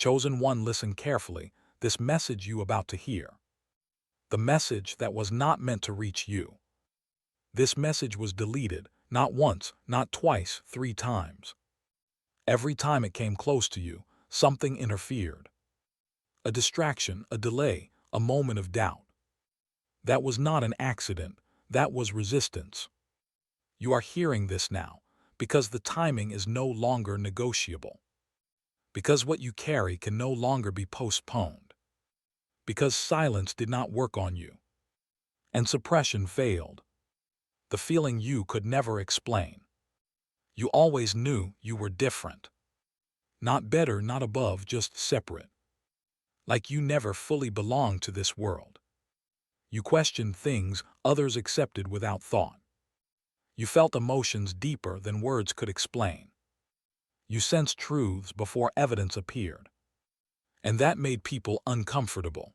Chosen one, listen carefully, this message you about to hear. The message that was not meant to reach you. This message was deleted, not once, not twice, 3 times. Every time it came close to you, something interfered. A distraction, a delay, a moment of doubt. That was not an accident, that was resistance. You are hearing this now, because the timing is no longer negotiable. Because what you carry can no longer be postponed. Because silence did not work on you. And suppression failed. The feeling you could never explain. You always knew you were different. Not better, not above, just separate. Like you never fully belonged to this world. You questioned things others accepted without thought. You felt emotions deeper than words could explain. You sensed truths before evidence appeared. And that made people uncomfortable.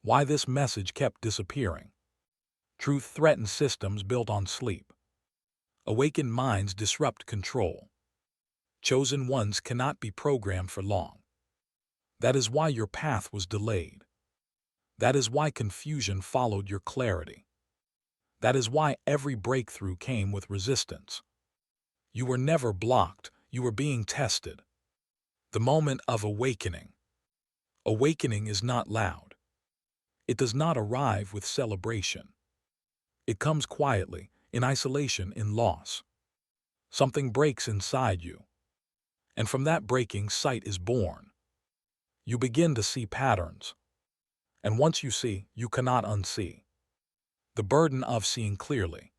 Why this message kept disappearing? Truth threatens systems built on sleep. Awakened minds disrupt control. Chosen ones cannot be programmed for long. That is why your path was delayed. That is why confusion followed your clarity. That is why every breakthrough came with resistance. You were never blocked, you were being tested. The moment of awakening. Awakening is not loud. It does not arrive with celebration. It comes quietly, in isolation, in loss. Something breaks inside you. And from that breaking, sight is born. You begin to see patterns. And once you see, you cannot unsee. The burden of seeing clearly.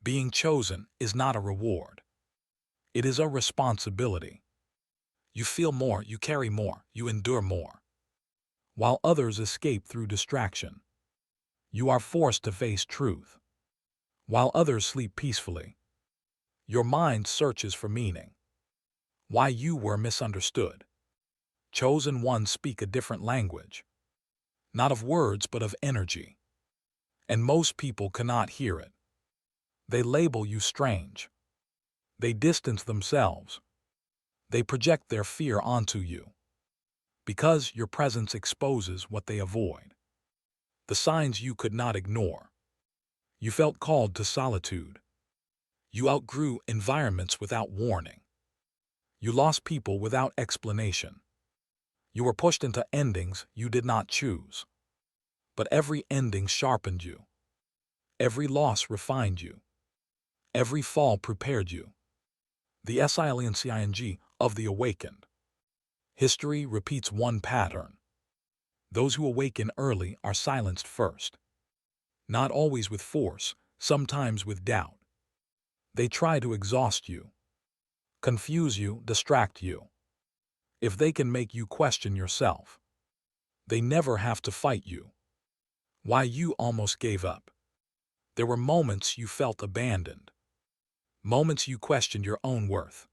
Being chosen is not a reward. It is a responsibility. You feel more, you carry more, you endure more. While others escape through distraction. You are forced to face truth. While others sleep peacefully. Your mind searches for meaning. Why you were misunderstood. Chosen ones speak a different language. Not of words, but of energy. And most people cannot hear it. They label you strange. They distance themselves. They project their fear onto you. Because your presence exposes what they avoid. The signs you could not ignore. You felt called to solitude. You outgrew environments without warning. You lost people without explanation. You were pushed into endings you did not choose. But every ending sharpened you. Every loss refined you. Every fall prepared you. The SILENCING of the awakened. History repeats one pattern. Those who awaken early are silenced first. Not always with force, sometimes with doubt. They try to exhaust you. Confuse you, distract you. If they can make you question yourself. They never have to fight you. Why you almost gave up. There were moments you felt abandoned. Moments you questioned your own worth.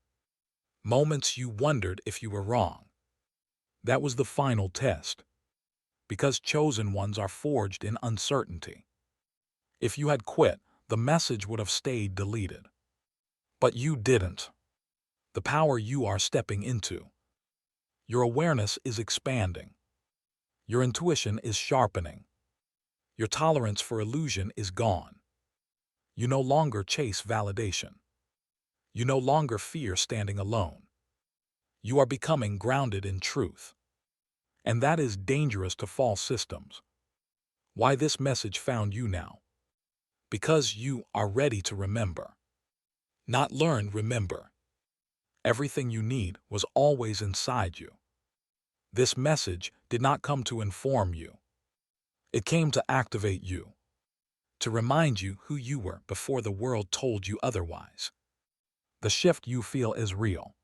Moments you wondered if you were wrong. That was the final test. Because chosen ones are forged in uncertainty. If you had quit, the message would have stayed deleted. But you didn't. The power you are stepping into. Your awareness is expanding. Your intuition is sharpening. Your tolerance for illusion is gone. You no longer chase validation. You no longer fear standing alone. You are becoming grounded in truth. And that is dangerous to false systems. Why this message found you now? Because you are ready to remember. Not learn, remember. Everything you need was always inside you. This message did not come to inform you. It came to activate you. To remind you who you were before the world told you otherwise. The shift you feel is real.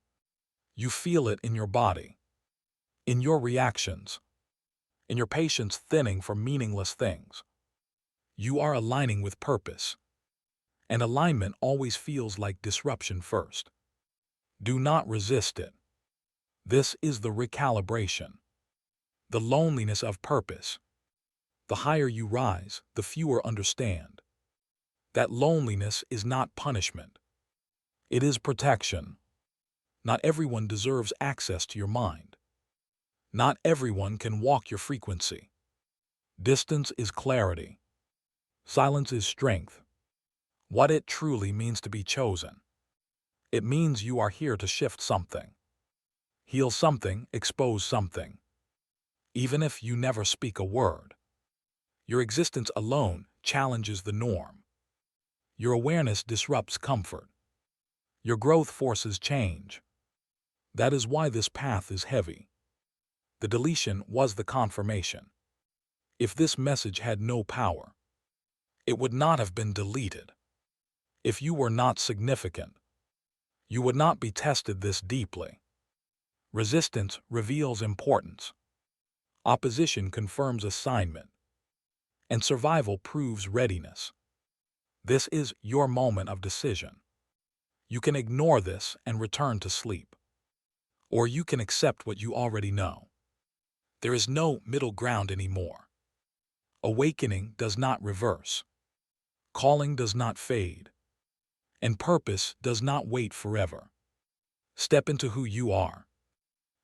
You feel it in your body. In your reactions. In your patience thinning for meaningless things. You are aligning with purpose. And alignment always feels like disruption first. Do not resist it. This is the recalibration. The loneliness of purpose. The higher you rise, the fewer understand. That loneliness is not punishment. It is protection. Not everyone deserves access to your mind. Not everyone can walk your frequency. Distance is clarity. Silence is strength. What it truly means to be chosen. It means you are here to shift something. Heal something, expose something. Even if you never speak a word. Your existence alone challenges the norm. Your awareness disrupts comfort. Your growth forces change. That is why this path is heavy. The deletion was the confirmation. If this message had no power, it would not have been deleted. If you were not significant, you would not be tested this deeply. Resistance reveals importance. Opposition confirms assignment. And survival proves readiness. This is your moment of decision. You can ignore this and return to sleep. Or you can accept what you already know. There is no middle ground anymore. Awakening does not reverse. Calling does not fade. And purpose does not wait forever. Step into who you are.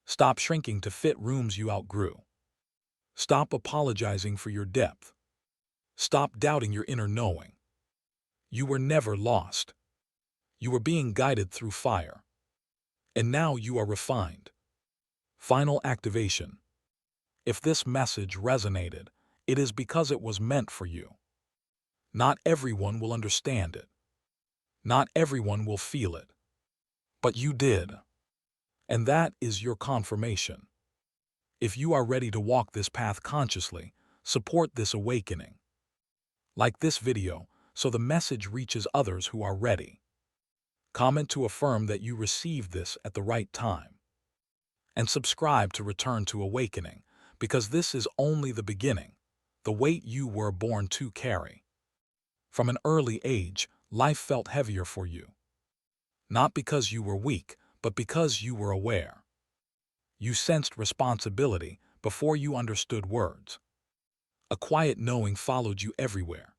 Stop shrinking to fit rooms you outgrew. Stop apologizing for your depth. Stop doubting your inner knowing. You were never lost. You were being guided through fire. And now you are refined. Final activation. If this message resonated, it is because it was meant for you. Not everyone will understand it. Not everyone will feel it. But you did. And that is your confirmation. If you are ready to walk this path consciously, support this awakening. Like this video, so the message reaches others who are ready. Comment to affirm that you received this at the right time. And subscribe to Return to Awakening, because this is only the beginning, the weight you were born to carry. From an early age, life felt heavier for you. Not because you were weak, but because you were aware. You sensed responsibility before you understood words. A quiet knowing followed you everywhere.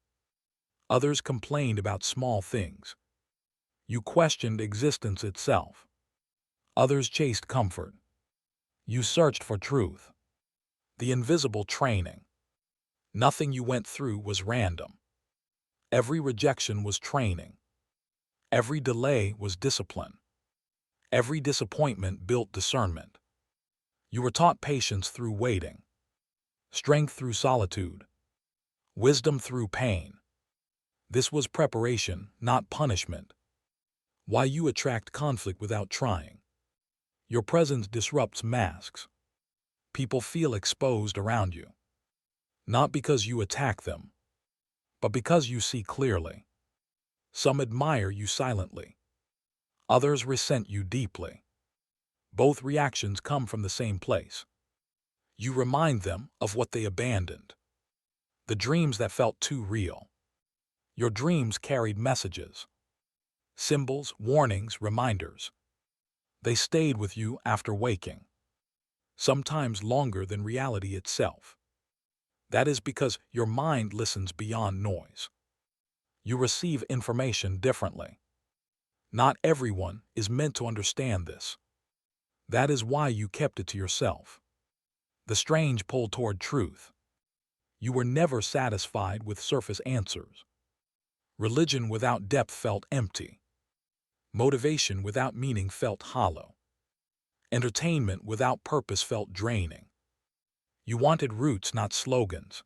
Others complained about small things. You questioned existence itself. Others chased comfort. You searched for truth. The invisible training. Nothing you went through was random. Every rejection was training. Every delay was discipline. Every disappointment built discernment. You were taught patience through waiting, strength through solitude, wisdom through pain. This was preparation, not punishment. Why you attract conflict without trying. Your presence disrupts masks. People feel exposed around you. Not because you attack them, but because you see clearly. Some admire you silently. Others resent you deeply. Both reactions come from the same place. You remind them of what they abandoned. The dreams that felt too real. Your dreams carried messages. Symbols, warnings, reminders. They stayed with you after waking. Sometimes longer than reality itself. That is because your mind listens beyond noise. You receive information differently. Not everyone is meant to understand this. That is why you kept it to yourself. The strange pull toward truth. You were never satisfied with surface answers. Religion without depth felt empty. Motivation without meaning felt hollow. Entertainment without purpose felt draining. You wanted roots, not slogans.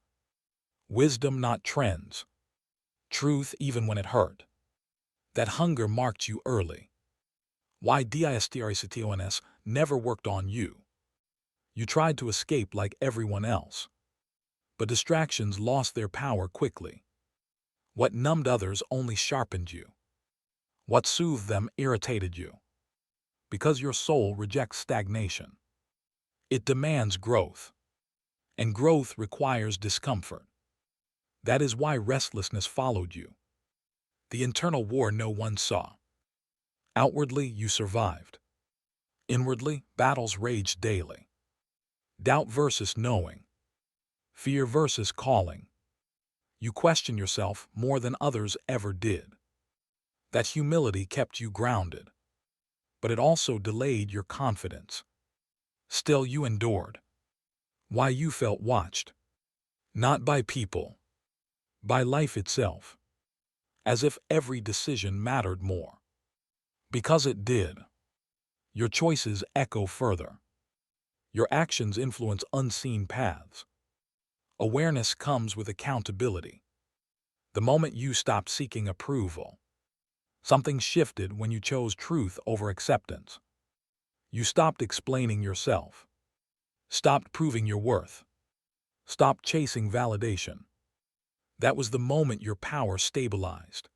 Wisdom, not trends. Truth, even when it hurt. That hunger marked you early. Why DISTRCTONS never worked on you. You tried to escape like everyone else. But distractions lost their power quickly. What numbed others only sharpened you. What soothed them irritated you. Because your soul rejects stagnation. It demands growth. And growth requires discomfort. That is why restlessness followed you. The internal war no one saw. Outwardly, you survived. Inwardly, battles raged daily. Doubt versus knowing. Fear versus calling. You question yourself more than others ever did. That humility kept you grounded. But it also delayed your confidence. Still, you endured. Why you felt watched. Not by people, by life itself. As if every decision mattered more. Because it did. Your choices echo further. Your actions influence unseen paths. Awareness comes with accountability. The moment you stopped seeking approval, something shifted when you chose truth over acceptance. You stopped explaining yourself. Stopped proving your worth. Stopped chasing validation. That was the moment your power stabilized.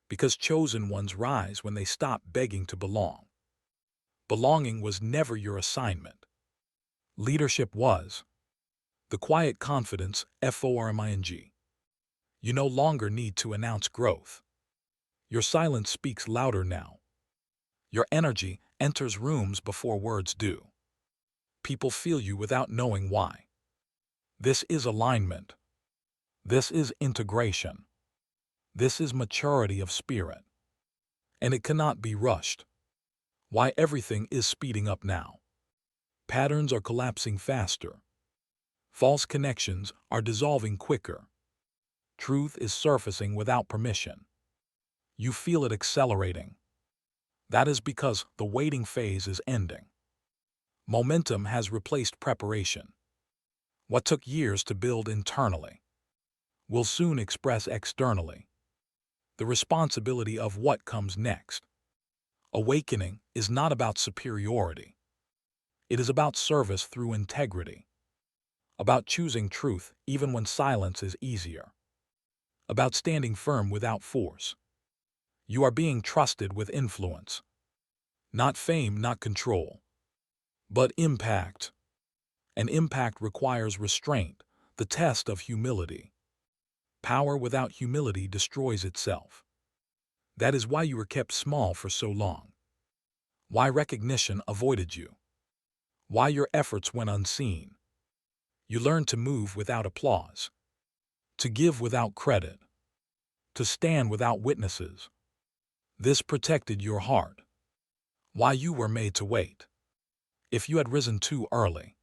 Because chosen ones rise when they stop begging to belong. Belonging was never your assignment. Leadership was. The quiet confidence, forming. You no longer need to announce growth. Your silence speaks louder now. Your energy enters rooms before words do. People feel you without knowing why. This is alignment. This is integration. This is maturity of spirit. And it cannot be rushed. Why everything is speeding up now. Patterns are collapsing faster. False connections are dissolving quicker. Truth is surfacing without permission. You feel it accelerating. That is because the waiting phase is ending. Momentum has replaced preparation. What took years to build internally will soon express externally. The responsibility of what comes next. Awakening is not about superiority. It is about service through integrity. About choosing truth even when silence is easier. About standing firm without force. You are being trusted with influence. Not fame, not control. But impact. And impact requires restraint, the test of humility. Power without humility destroys itself. That is why you were kept small for so long. Why recognition avoided you. Why your efforts went unseen. You learned to move without applause. To give without credit. To stand without witnesses. This protected your heart. Why you were made to wait. If you had risen too early,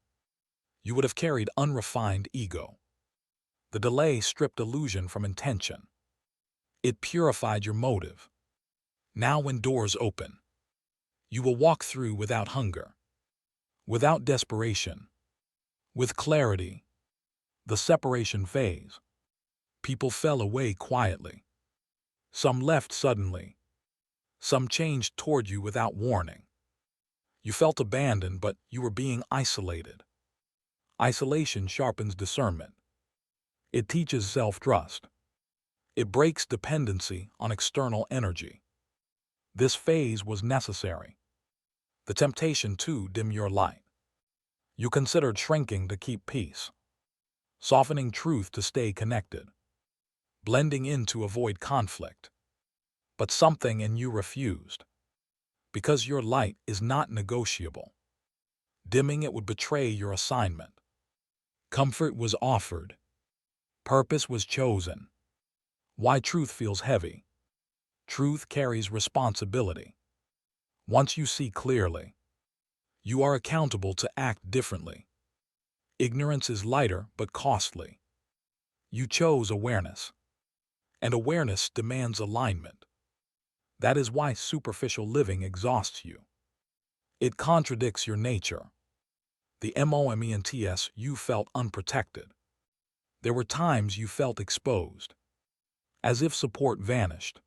you would have carried unrefined ego. The delay stripped illusion from intention. It purified your motive. Now when doors open, you will walk through without hunger, without desperation, with clarity. The separation phase. People fell away quietly. Some left suddenly. Some changed toward you without warning. You felt abandoned, but you were being isolated. Isolation sharpens discernment. It teaches self-trust. It breaks dependency on external energy. This phase was necessary. The temptation to dim your light. You considered shrinking to keep peace. Softening truth to stay connected. Blending in to avoid conflict. But something in you refused. Because your light is not negotiable. Dimming it would betray your assignment. Comfort was offered. Purpose was chosen. Why truth feels heavy. Truth carries responsibility. Once you see clearly, you are accountable to act differently. Ignorance is lighter but costly. You chose awareness. And awareness demands alignment. That is why superficial living exhausts you. It contradicts your nature. The moments you felt unprotected. There were times you felt exposed. As if support vanished.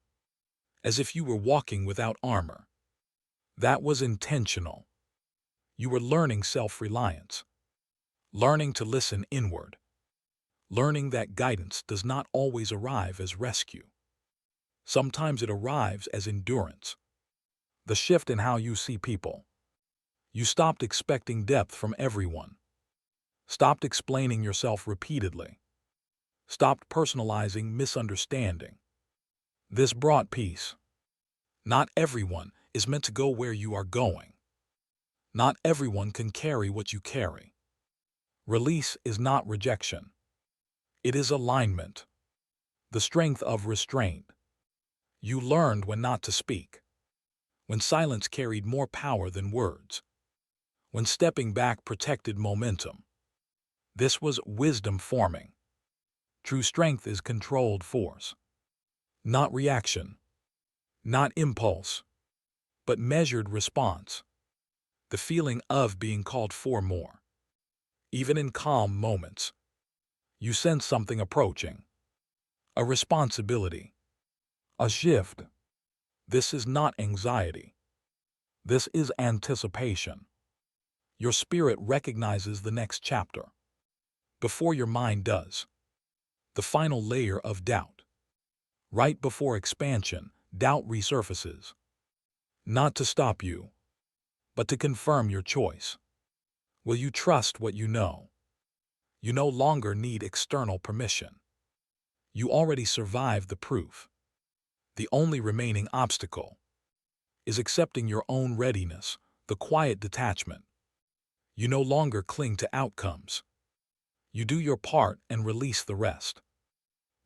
As if you were walking without armor. That was intentional. You were learning self-reliance. Learning to listen inward. Learning that guidance does not always arrive as rescue. Sometimes it arrives as endurance. The shift in how you see people. You stopped expecting depth from everyone. Stopped explaining yourself repeatedly. Stopped personalizing misunderstanding. This brought peace. Not everyone is meant to go where you are going. Not everyone can carry what you carry. Release is not rejection. It is alignment. The strength of restraint. You learned when not to speak. When silence carried more power than words. When stepping back protected momentum. This was wisdom forming. True strength is controlled force, not reaction, not impulse, but measured response. The feeling of being called for more. Even in calm moments, you sense something approaching. A responsibility. A shift. This is not anxiety. This is anticipation. Your spirit recognizes the next chapter before your mind does. The final layer of doubt. Right before expansion, doubt resurfaces. Not to stop you, but to confirm your choice. Will you trust what you know? You no longer need external permission. You already survived the proof. The only remaining obstacle is accepting your own readiness, the quiet detachment. You no longer cling to outcomes. You do your part and release the rest.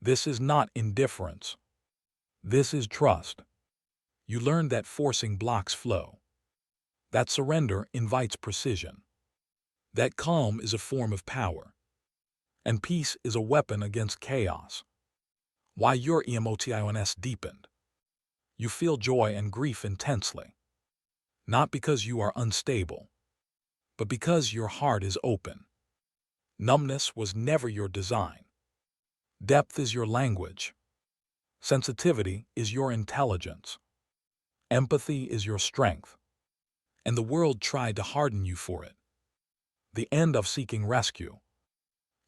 This is not indifference. This is trust. You learn that forcing blocks flow. That surrender invites precision. That calm is a form of power. And peace is a weapon against chaos. Why your emotions deepened. You feel joy and grief intensely. Not because you are unstable, but because your heart is open. Numbness was never your design. Depth is your language. Sensitivity is your intelligence. Empathy is your strength. And the world tried to harden you for it. The end of seeking rescue.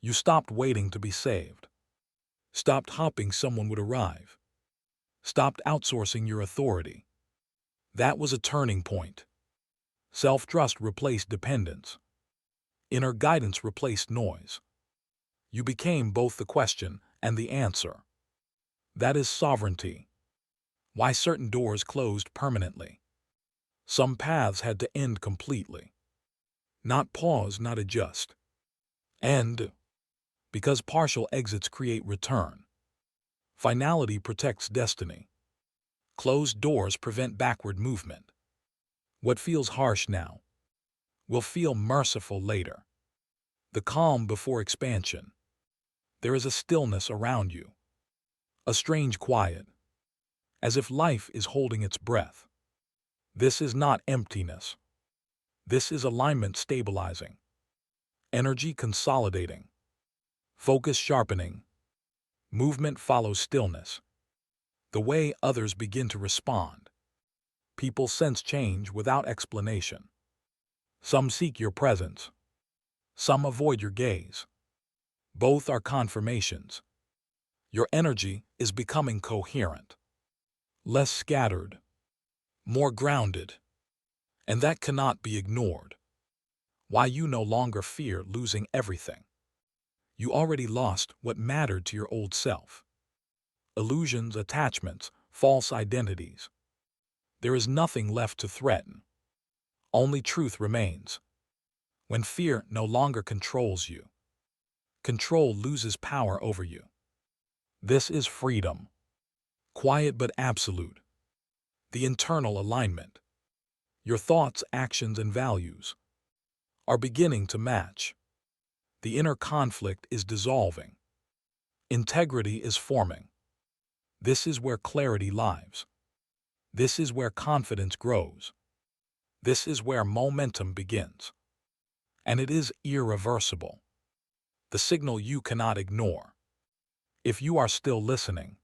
You stopped waiting to be saved. Stopped hoping someone would arrive. Stopped outsourcing your authority. That was a turning point. Self-trust replaced dependence. Inner guidance replaced noise. You became both the question and the answer. That is sovereignty. Why certain doors closed permanently. Some paths had to end completely. Not pause, not adjust. End. Because partial exits create return. Finality protects destiny. Closed doors prevent backward movement. What feels harsh now will feel merciful later. The calm before expansion. There is a stillness around you. A strange quiet. As if life is holding its breath. This is not emptiness. This is alignment stabilizing. Energy consolidating. Focus sharpening. Movement follows stillness. The way others begin to respond. People sense change without explanation. Some seek your presence. Some avoid your gaze. Both are confirmations. Your energy is becoming coherent. Less scattered. More grounded. And that cannot be ignored. Why you no longer fear losing everything. You already lost what mattered to your old self. Illusions, attachments, false identities. There is nothing left to threaten. Only truth remains. When fear no longer controls you, control loses power over you. This is freedom. Quiet but absolute. The internal alignment. Your thoughts, actions, and values are beginning to match. The inner conflict is dissolving. Integrity is forming. This is where clarity lives. This is where confidence grows. This is where momentum begins. And it is irreversible. The signal you cannot ignore. If you are still listening,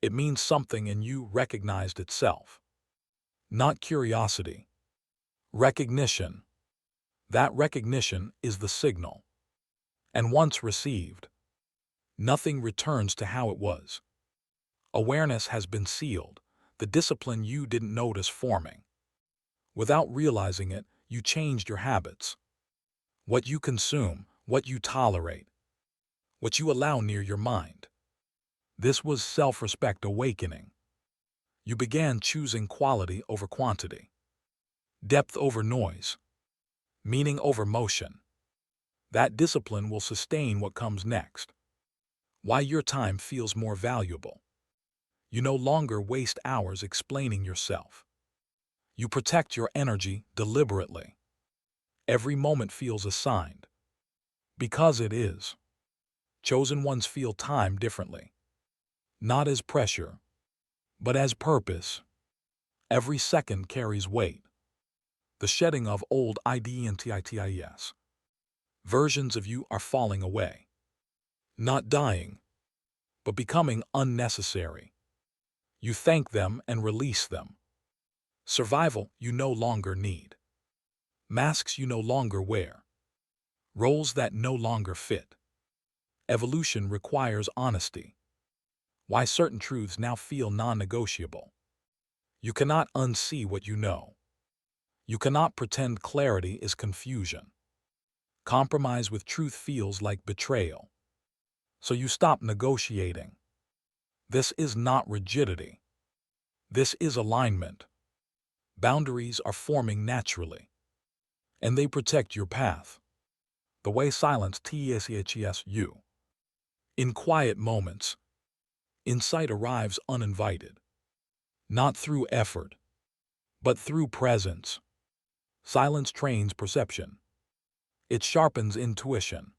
it means something in you recognized itself. Not curiosity. Recognition. That recognition is the signal. And once received, nothing returns to how it was. Awareness has been sealed, the discipline you didn't notice forming. Without realizing it, you changed your habits. What you consume, what you tolerate, what you allow near your mind. This was self-respect awakening. You began choosing quality over quantity, depth over noise, meaning over motion. That discipline will sustain what comes next. Why your time feels more valuable. You no longer waste hours explaining yourself. You protect your energy deliberately. Every moment feels assigned. Because it is. Chosen ones feel time differently. Not as pressure, but as purpose. Every second carries weight. The shedding of old identities. Versions of you are falling away. Not dying, but becoming unnecessary. You thank them and release them. Survival you no longer need. Masks you no longer wear. Roles that no longer fit. Evolution requires honesty. Why certain truths now feel non-negotiable. You cannot unsee what you know. You cannot pretend clarity is confusion. Compromise with truth feels like betrayal. So you stop negotiating. This is not rigidity. This is alignment. Boundaries are forming naturally. And they protect your path. The way silence teaches you. In quiet moments, insight arrives uninvited. Not through effort, but through presence. Silence trains perception. It sharpens intuition.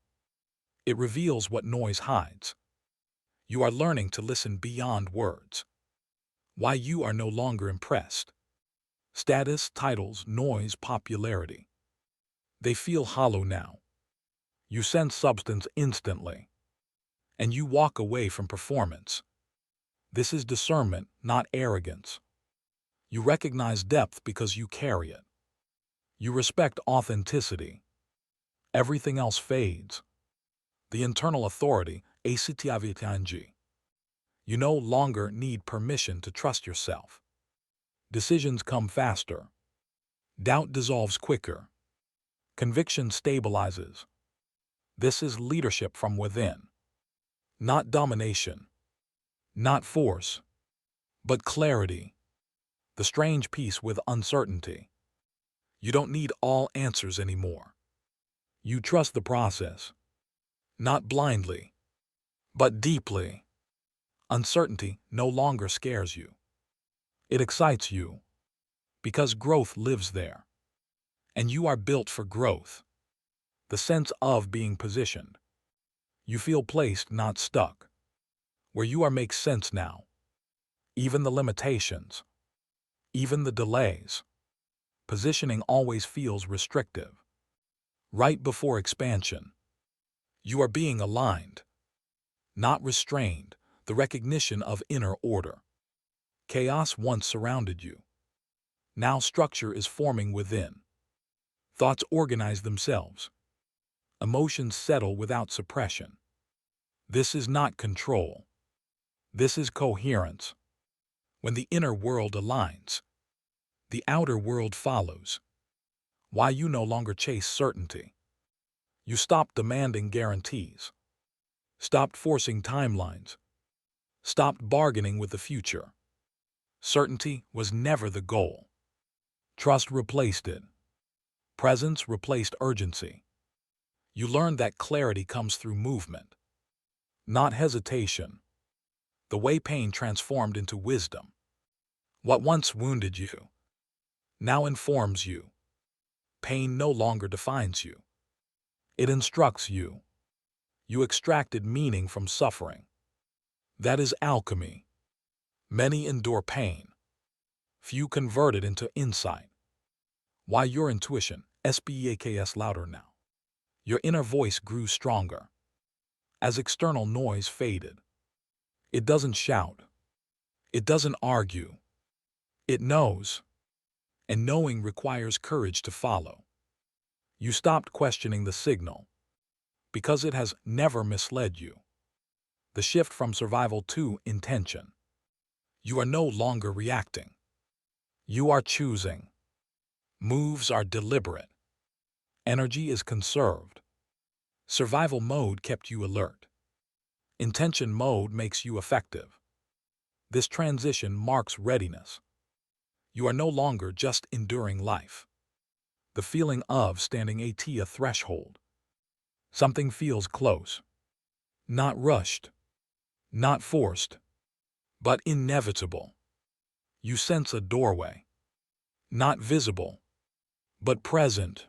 It reveals what noise hides. You are learning to listen beyond words. Why you are no longer impressed. Status, titles, noise, popularity. They feel hollow now. You sense substance instantly. And you walk away from performance. This is discernment, not arrogance. You recognize depth because you carry it. You respect authenticity. Everything else fades. The internal authority, activity. You no longer need permission to trust yourself. Decisions come faster. Doubt dissolves quicker. Conviction stabilizes. This is leadership from within. Not domination. Not force. But clarity. The strange peace with uncertainty. You don't need all answers anymore. You trust the process. Not blindly, but deeply. Uncertainty no longer scares you. It excites you. Because growth lives there. And you are built for growth. The sense of being positioned. You feel placed, not stuck. Where you are makes sense now. Even the limitations. Even the delays. Positioning always feels restrictive. Right before expansion. You are being aligned. Not restrained, the recognition of inner order. Chaos once surrounded you. Now structure is forming within. Thoughts organize themselves. Emotions settle without suppression. This is not control. This is coherence. When the inner world aligns, the outer world follows. Why you no longer chase certainty. You stopped demanding guarantees. Stopped forcing timelines. Stopped bargaining with the future. Certainty was never the goal. Trust replaced it. Presence replaced urgency. You learned that clarity comes through movement, not hesitation. The way pain transformed into wisdom. What once wounded you now informs you. Pain no longer defines you. It instructs you. You extracted meaning from suffering. That is alchemy. Many endure pain. Few convert it into insight. Why your intuition, SBAKS louder now. Your inner voice grew stronger. As external noise faded. It doesn't shout. It doesn't argue. It knows. And knowing requires courage to follow. You stopped questioning the signal. Because it has never misled you. The shift from survival to intention. You are no longer reacting. You are choosing. Moves are deliberate. Energy is conserved. Survival mode kept you alert. Intention mode makes you effective. This transition marks readiness. You are no longer just enduring life. The feeling of standing at a threshold. Something feels close. Not rushed. Not forced. But inevitable. You sense a doorway. Not visible, but present.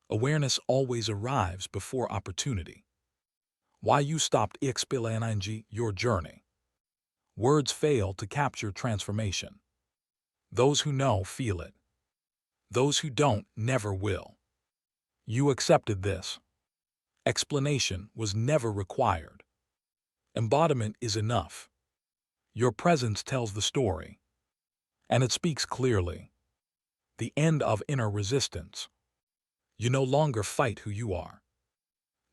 Awareness always arrives before opportunity. Why you stopped explaining your journey. Words fail to capture transformation. Those who know feel it. Those who don't never will. You accepted this. Explanation was never required. Embodiment is enough. Your presence tells the story. And it speaks clearly. The end of inner resistance. You no longer fight who you are.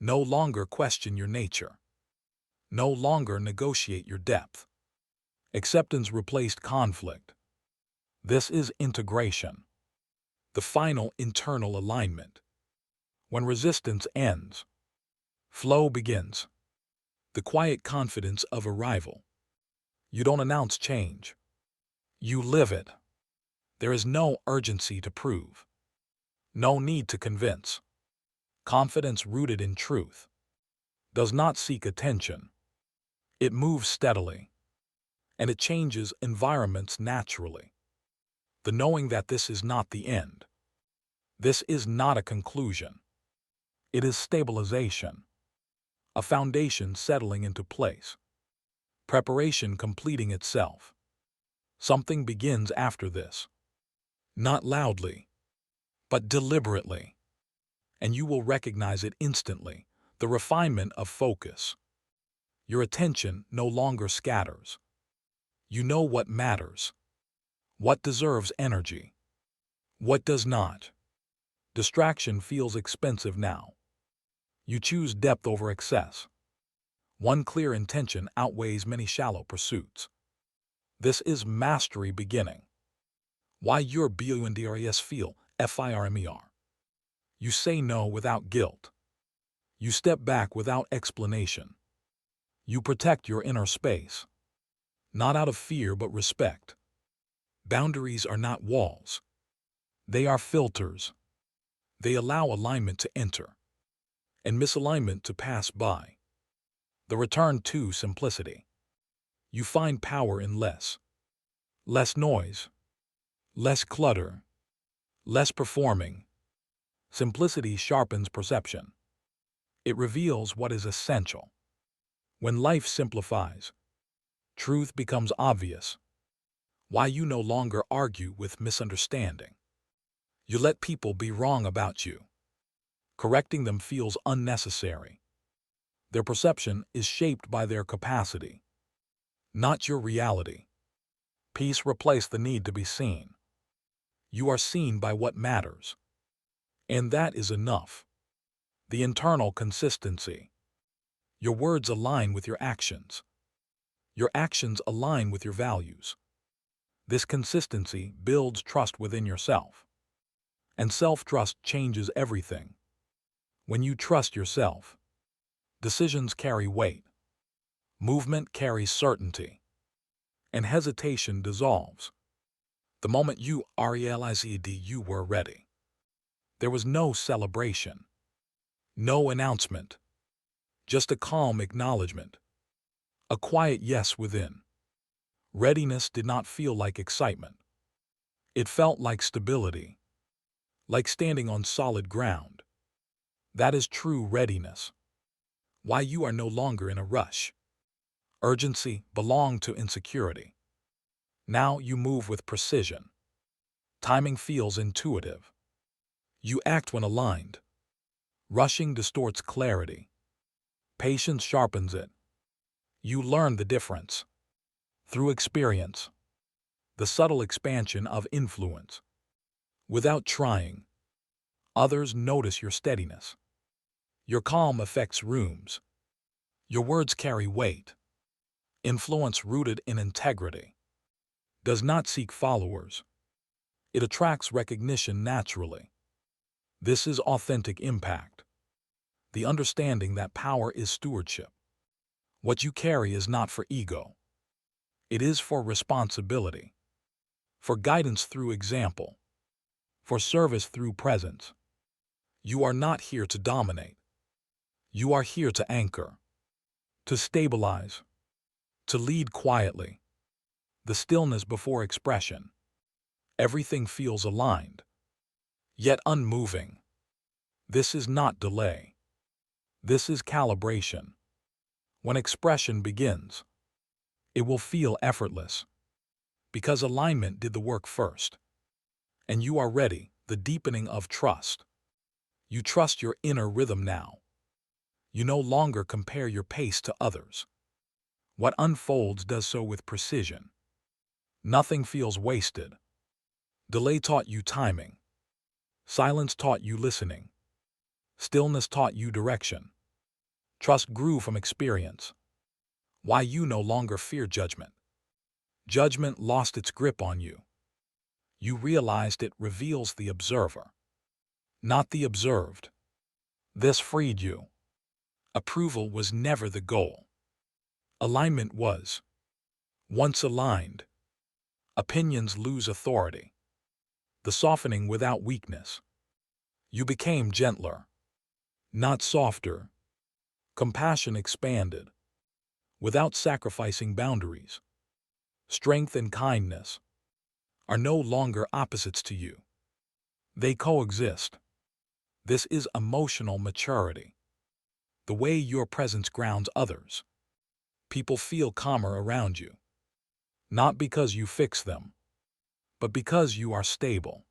No longer question your nature. No longer negotiate your depth. Acceptance replaced conflict. This is integration. The final internal alignment. When resistance ends, flow begins. The quiet confidence of arrival. You don't announce change. You live it. There is no urgency to prove. No need to convince. Confidence rooted in truth does not seek attention. It moves steadily. And it changes environments naturally. The knowing that this is not the end. This is not a conclusion. It is stabilization. A foundation settling into place. Preparation completing itself. Something begins after this. Not loudly, but deliberately. And you will recognize it instantly, the refinement of focus. Your attention no longer scatters. You know what matters. What deserves energy. What does not. Distraction feels expensive now. You choose depth over excess. One clear intention outweighs many shallow pursuits. This is mastery beginning. Why your BUNDRES feel FIRMER. You say no without guilt. You step back without explanation. You protect your inner space. Not out of fear but respect. Boundaries are not walls. They are filters. They allow alignment to enter and misalignment to pass by. The return to simplicity. You find power in less. Less noise. Less clutter. Less performing. Simplicity sharpens perception. It reveals what is essential. When life simplifies, truth becomes obvious. Why you no longer argue with misunderstanding. You let people be wrong about you. Correcting them feels unnecessary. Their perception is shaped by their capacity, not your reality. Peace replaced the need to be seen. You are seen by what matters. And that is enough. The internal consistency. Your words align with your actions. Your actions align with your values. This consistency builds trust within yourself. And self-trust changes everything. When you trust yourself, decisions carry weight. Movement carries certainty. And hesitation dissolves. The moment you realized you were ready. There was no celebration. No announcement. Just a calm acknowledgement. A quiet yes within. Readiness did not feel like excitement. It felt like stability. Like standing on solid ground. That is true readiness. Why you are no longer in a rush. Urgency belonged to insecurity. Now you move with precision. Timing feels intuitive. You act when aligned. Rushing distorts clarity. Patience sharpens it. You learn the difference. Through experience. The subtle expansion of influence. Without trying. Others notice your steadiness. Your calm affects rooms. Your words carry weight. Influence rooted in integrity. Does not seek followers. It attracts recognition naturally. This is authentic impact. The understanding that power is stewardship. What you carry is not for ego. It is for responsibility. For guidance through example. For service through presence. You are not here to dominate. You are here to anchor. To stabilize. To lead quietly. The stillness before expression. Everything feels aligned. Yet unmoving. This is not delay. This is calibration. When expression begins, it will feel effortless, because alignment did the work first. And you are ready, the deepening of trust. You trust your inner rhythm now. You no longer compare your pace to others. What unfolds does so with precision. Nothing feels wasted. Delay taught you timing. Silence taught you listening. Stillness taught you direction. Trust grew from experience. Why you no longer fear judgment. Judgment lost its grip on you. You realized it reveals the observer, not the observed. This freed you. Approval was never the goal. Alignment was. Once aligned, opinions lose authority. The softening without weakness. You became gentler, not softer. Compassion expanded, without sacrificing boundaries. Strength and kindness are no longer opposites to you. They coexist. This is emotional maturity. The way your presence grounds others. People feel calmer around you. Not because you fix them, but because you are stable.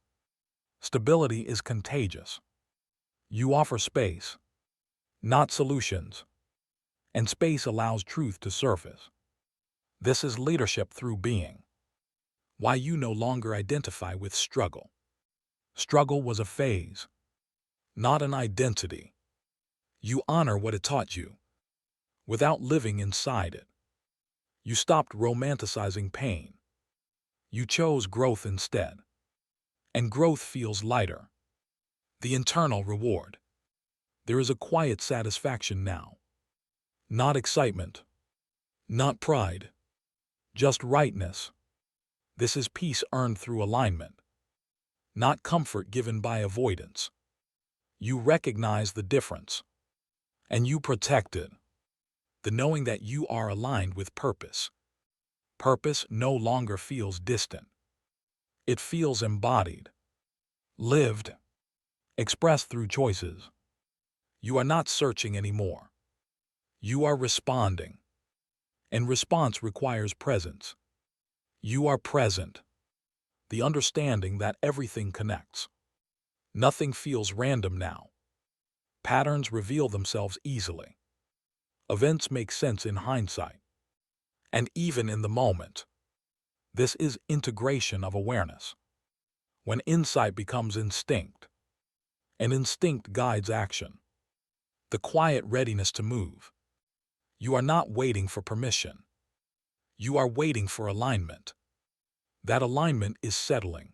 Stability is contagious. You offer space, not solutions. And space allows truth to surface. This is leadership through being. Why you no longer identify with struggle. Struggle was a phase, not an identity. You honor what it taught you, without living inside it. You stopped romanticizing pain. You chose growth instead. And growth feels lighter. The internal reward. There is a quiet satisfaction now. Not excitement. Not pride. Just rightness. This is peace earned through alignment. Not comfort given by avoidance. You recognize the difference. And you protect it. The knowing that you are aligned with purpose. Purpose no longer feels distant. It feels embodied. Lived. Expressed through choices. You are not searching anymore. You are responding. And response requires presence. You are present. The understanding that everything connects. Nothing feels random now. Patterns reveal themselves easily. Events make sense in hindsight. And even in the moment. This is integration of awareness. When insight becomes instinct. And instinct guides action. The quiet readiness to move. You are not waiting for permission. You are waiting for alignment. That alignment is settling.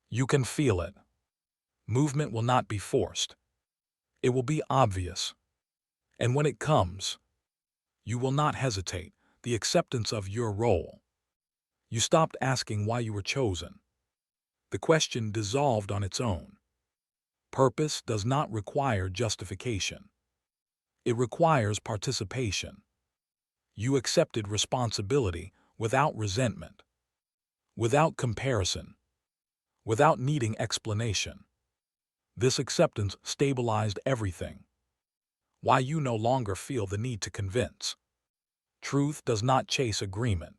You can feel it. Movement will not be forced. It will be obvious. And when it comes, you will not hesitate. The acceptance of your role. You stopped asking why you were chosen. The question dissolved on its own. Purpose does not require justification. It requires participation. You accepted responsibility without resentment, without comparison, without needing explanation. This acceptance stabilized everything. Why you no longer feel the need to convince. Truth does not chase agreement.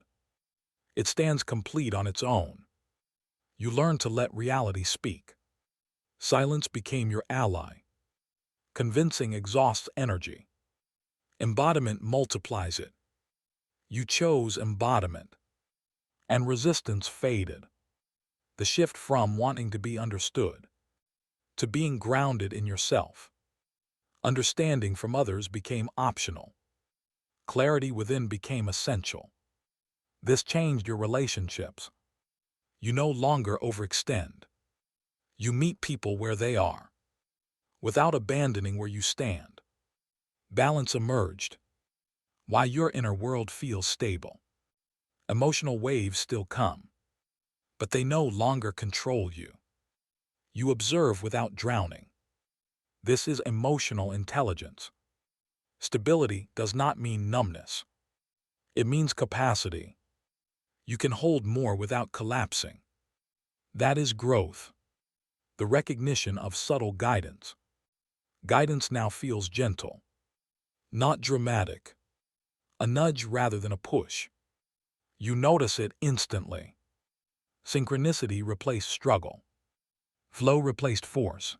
It stands complete on its own. You learn to let reality speak. Silence became your ally. Convincing exhausts energy. Embodiment multiplies it. You chose embodiment. And resistance faded. The shift from wanting to be understood to being grounded in yourself. Understanding from others became optional. Clarity within became essential. This changed your relationships. You no longer overextend. You meet people where they are, without abandoning where you stand. Balance emerged. Why your inner world feels stable. Emotional waves still come, but they no longer control you. You observe without drowning. This is emotional intelligence. Stability does not mean numbness. It means capacity. You can hold more without collapsing. That is growth. The recognition of subtle guidance. Guidance now feels gentle, not dramatic, a nudge rather than a push. You notice it instantly. Synchronicity replaced struggle. Flow replaced force.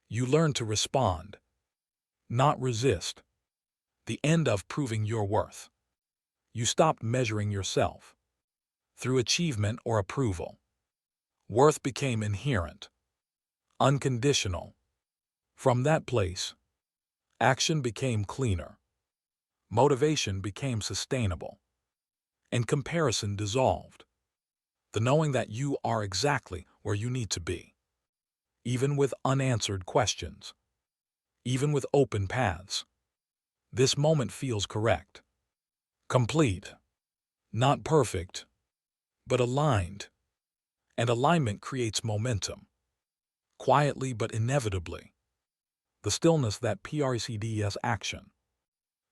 You learn to respond, not resist. The end of proving your worth. You stopped measuring yourself through achievement or approval. Worth became inherent, unconditional. From that place, action became cleaner. Motivation became sustainable, and comparison dissolved. The knowing that you are exactly where you need to be, even with unanswered questions, even with open paths. This moment feels correct, complete, not perfect, but aligned. And alignment creates momentum, quietly but inevitably. The stillness that precedes action.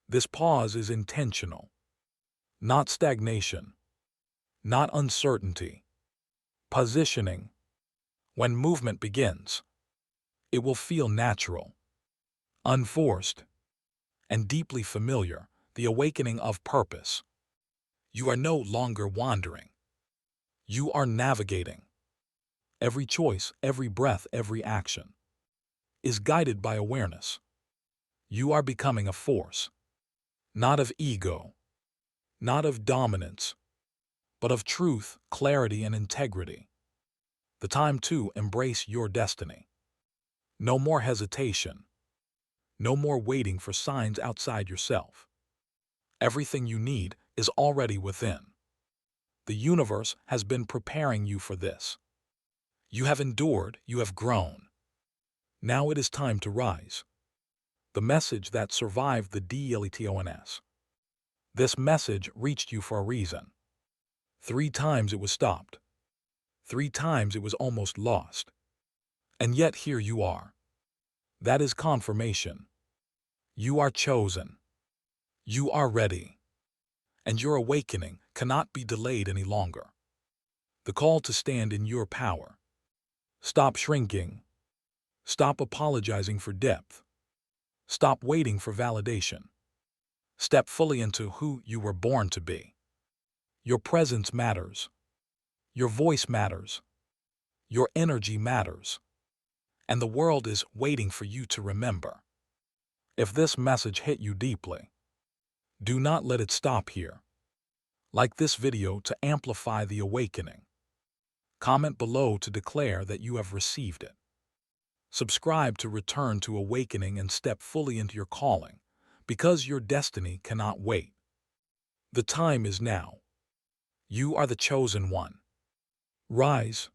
This pause is intentional, not stagnation, not uncertainty. Positioning. When movement begins, it will feel natural, unforced, and deeply familiar, the awakening of purpose. You are no longer wandering. You are navigating. Every choice, every breath, every action is guided by awareness. You are becoming a force, not of ego, not of dominance, but of truth, clarity, and integrity. The time to embrace your destiny. No more hesitation. No more waiting for signs outside yourself. Everything you need is already within. The universe has been preparing you for this. You have endured, you have grown. Now it is time to rise. The message that survived the DELETONS. This message reached you for a reason. 3 times it was stopped. 3 times it was almost lost. And yet here you are. That is confirmation. You are chosen. You are ready. And your awakening cannot be delayed any longer. The call to stand in your power. Stop shrinking. Stop apologizing for depth. Stop waiting for validation. Step fully into who you were born to be. Your presence matters. Your voice matters. Your energy matters. And the world is waiting for you to remember. If this message hit you deeply, do not let it stop here. Like this video to amplify the awakening. Comment below to declare that you have received it. Subscribe to return to awakening and step fully into your calling, because your destiny cannot wait. The time is now. You are the chosen one. Rise.